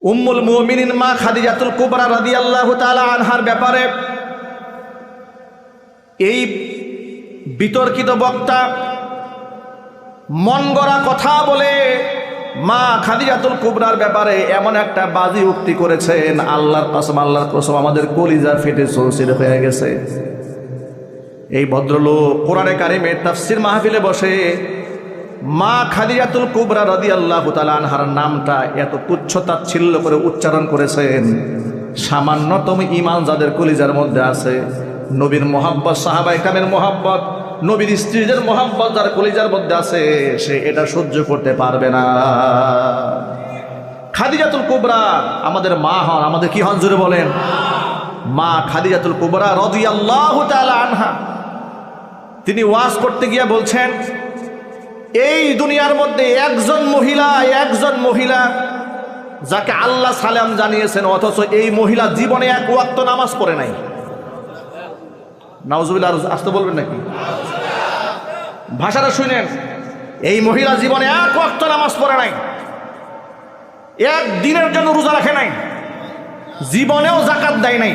উম্মুল মুমিনিন মা খাদিজাতুল কুবরা রাদিয়াল্লাহু তাআলা আনহার ব্যাপারে এই বিতর্কিত বক্তা মন গড়া কথা বলে মা খাদিজাতুল কুবরার ব্যাপারে এমন একটা বাজি উক্তি করেছেন, আল্লাহর কসম আমাদের কলিজা ফেটে চৌচির হয়ে গেছে। এই ভদ্রলোক কোরআনে কারিমের তাফসীর মাহফিলে বসে মা খাদিজাতুল কুবরা রাদিয়াল্লাহু তাআলা আনহার নামটা এত তুচ্ছ তাচ্ছিল্য করে উচ্চারণ করেছেন। সামান্যতম ঈমান যাদের কলিজার মধ্যে আছে, নবীর মোহাব্বত, সাহাবায়ে কেরামের মোহাব্বত, নবীর স্ত্রীদের মোহাব্বত যার কলিজার মধ্যে আছে, সে এটা সহ্য করতে পারবে না। খাদিজাতুল কুবরা আমাদের মা হন, আমাদের কি হন জোরে বলেন? মা খাদিজাতুল কুবরা রাদিয়াল্লাহু তাআলা আনহা তিনি ওয়াজ করতে গিয়ে বলছেন, এই দুনিয়ার মধ্যে একজন মহিলা যাকে আল্লাহ সালাম জানিয়েছেন, অথচ এই মহিলা জীবনে এক ওয়াক্ত নামাজ পড়ে নাই। নাউজুবিল্লাহ, আসতে বলবেন নাকি? ভাষাটা শুনেন, এই মহিলা জীবনে এক ওয়াক্ত নামাজ পড়ে নাই, এক দিনের জন্য রোজা রাখে নাই, জীবনেও যাকাত দেয় নাই।